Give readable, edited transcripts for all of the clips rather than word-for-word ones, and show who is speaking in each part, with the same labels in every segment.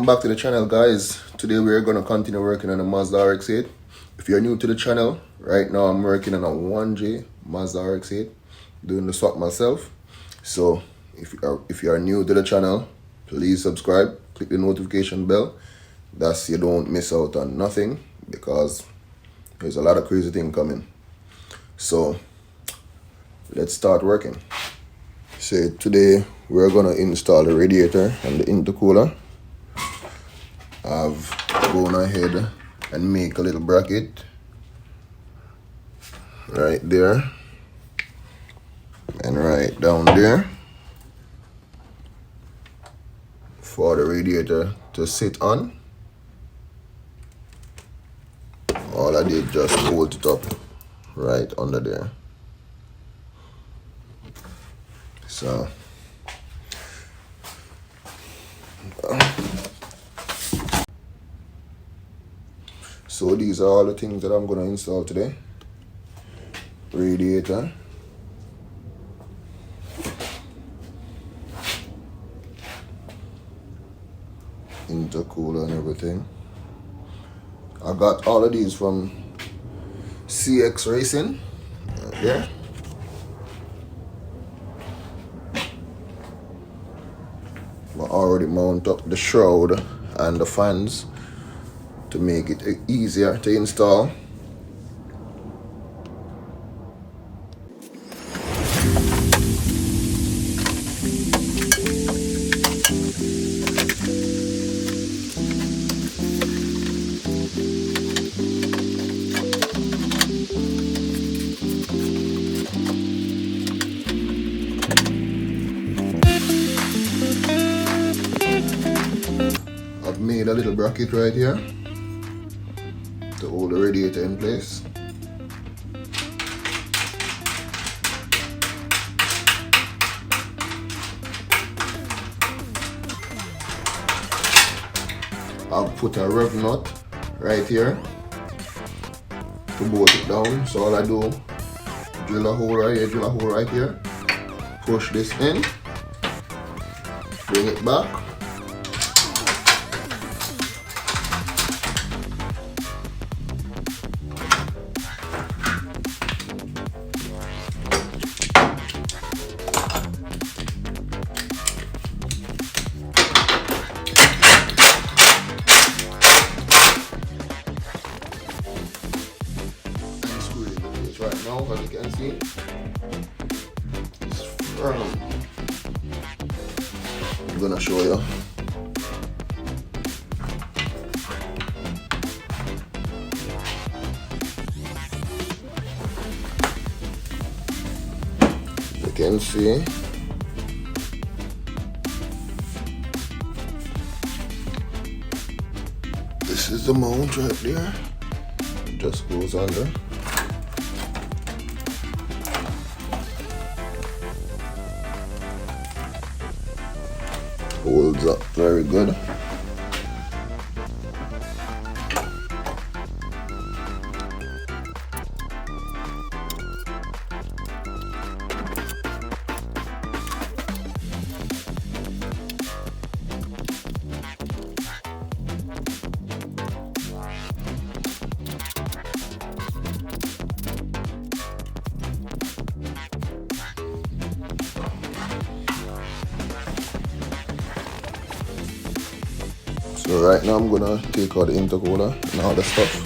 Speaker 1: Welcome back to the channel, guys. Today we are going to continue working on a Mazda RX8. If you're new to the channel, right now I'm working on a 1J Mazda RX8, doing the swap myself. So if you are new to the channel, please subscribe, click the notification bell, that's you don't miss out on nothing, because there's a lot of crazy things coming. So let's start working. So today we're gonna install the radiator and the intercooler. I've gone ahead and make a little bracket right there and right down there for the radiator to sit on. All I did just hold it up right under there. So these are all the things that I'm going to install today. Radiator, intercooler and everything. I got all of these from CX Racing right there. I already mount up the shroud and the fans to make it easier to install. I've made a little bracket right here to hold the radiator in place. I'll put a rev nut right here to bolt it down. So all I do, drill a hole right here, drill a hole right here, push this in, bring it back, right now, as you can see, it's firm. I'm gonna show you. You can see this is the mount right there. It just goes under. Holds up very good. So right now I'm gonna take out the intercooler and all the stuff.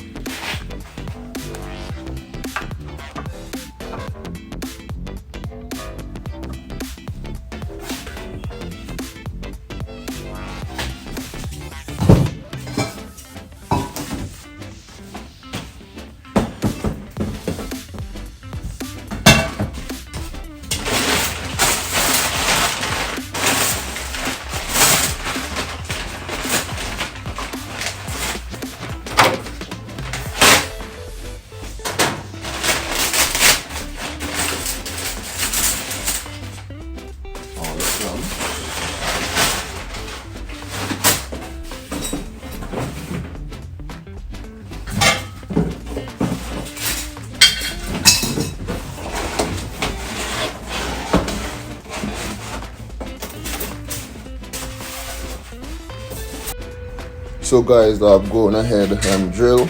Speaker 1: So guys, I've gone ahead and drill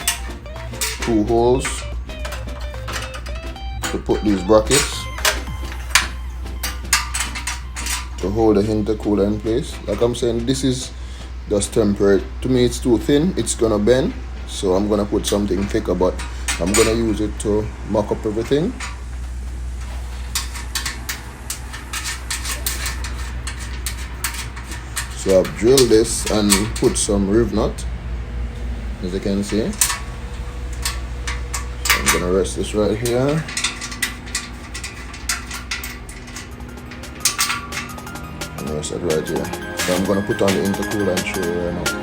Speaker 1: 2 holes to put these brackets to hold the intercooler in place. Like I'm saying, this is just temporary. To me, it's too thin, it's gonna bend, so I'm gonna put something thicker, but I'm gonna use it to mock up everything. So I've drilled this and put some riv nut, as you can see. So I'm gonna rest this right here. And rest it right here. So I'm gonna put on the intercooler and show you right now.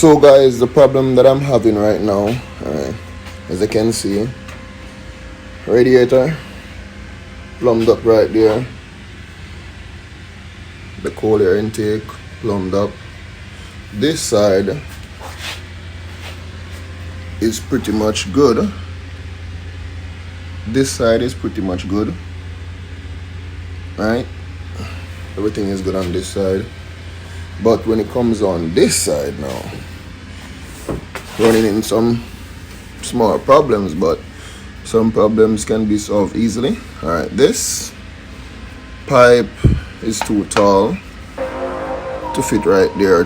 Speaker 1: So guys, the problem that I'm having right now, as you can see, radiator plumbed up right there, the cold air intake plumbed up. This side is pretty much good. This side is pretty much good, right? Everything is good on this side, but when it comes on this side now, running in some small problems, but some problems can be solved easily. All right, this pipe is too tall to fit right there.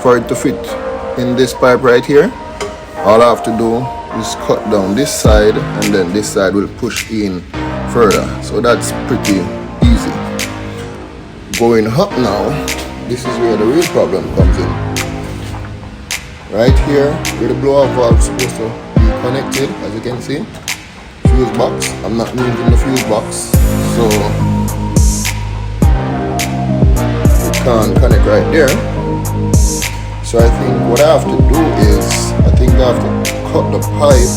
Speaker 1: For it to fit in this pipe right here, all I have to do is cut down this side, and then this side will push in further. So that's pretty easy. Going up now, this is where the real problem comes in. Right here, where the blow-off valve is supposed to be connected, as you can see, fuse box. I'm not moving the fuse box, so it can't connect right there. So I think what I have to do is, I think I have to cut the pipe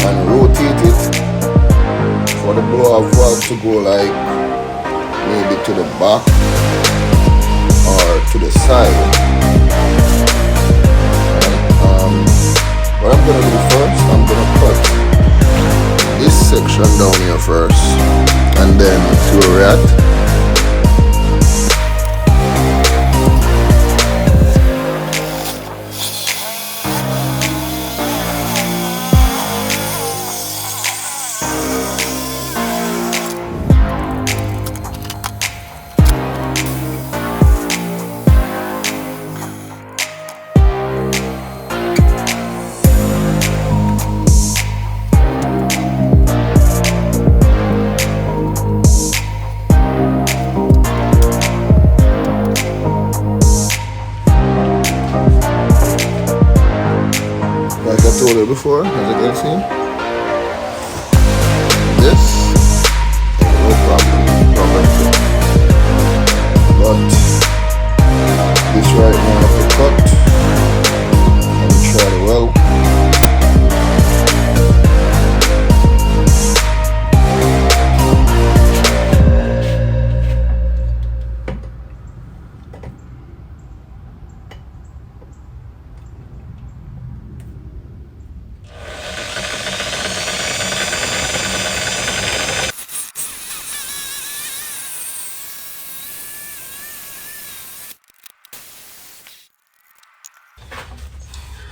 Speaker 1: and rotate it for the blow-off valve to go like maybe to the back or to the side. What I'm gonna do first, I'm gonna cut this section down here first, and then see where we're at. Like I told you before, as you can see, this no problem, but this right now I have to cut and try the weld.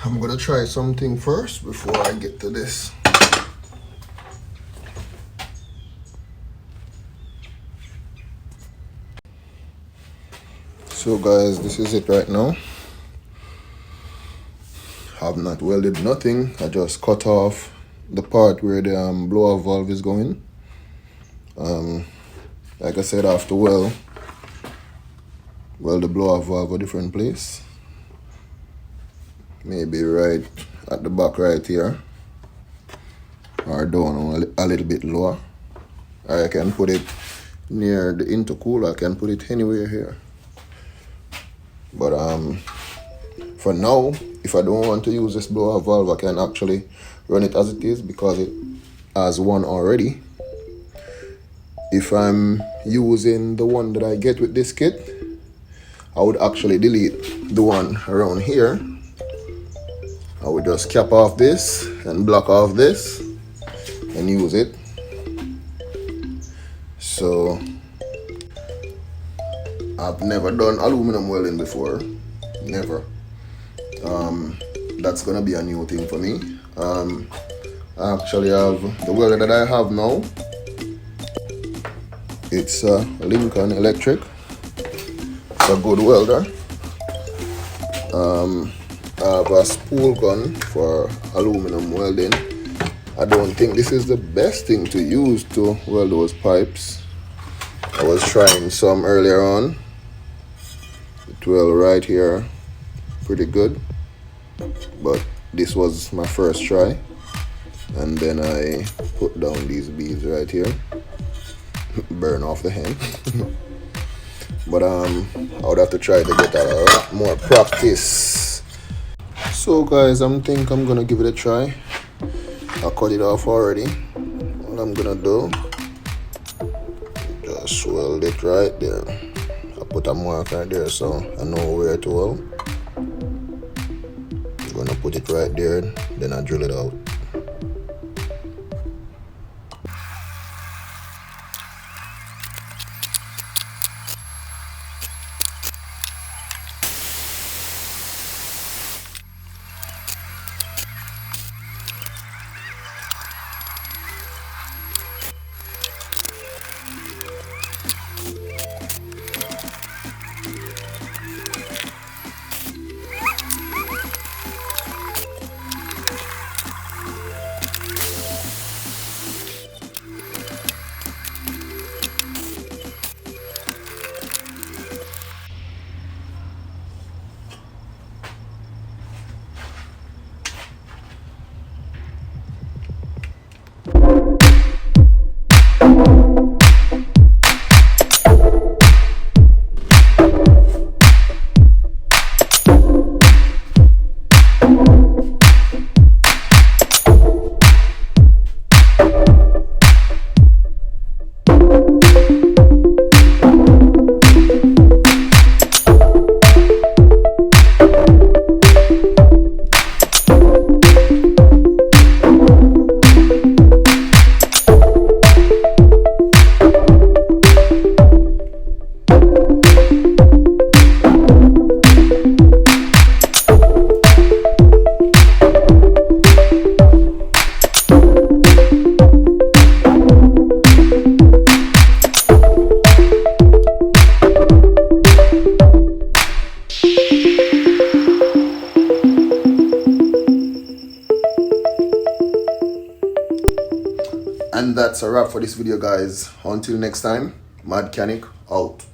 Speaker 1: I'm gonna try something first before I get to this. So guys, this is it right now. I've not welded nothing. I just cut off the part where the blower valve is going. Like I said, I have to weld the blower valve a different place. Maybe right at the back right here, or down a little bit lower. Or I can put it near the intercooler. I can put it anywhere here. But for now, if I don't want to use this blower valve, I can actually run it as it is because it has one already. If I'm using the one that I get with this kit, I would actually delete the one around here. I would just cap off this and block off this and use it. So I've never done aluminum welding before, never. That's gonna be a new thing for me. I actually have the welder that I have now. It's a Lincoln Electric. It's a good welder. I have a spool gun for aluminum welding. I don't think this is the best thing to use to weld those pipes. I was trying some earlier on. It weld right here pretty good, but this was my first try, and then I put down these beads right here. Burn off the hand. But I would have to try to get a lot more practice. So guys, I think I'm gonna give it a try. I cut it off already. What I'm gonna do, just weld it right there. I put a mark right there so I know where to weld. I'm gonna put it right there, then I drill it out. And that's a wrap for this video, guys. Until next time, Madcanic out.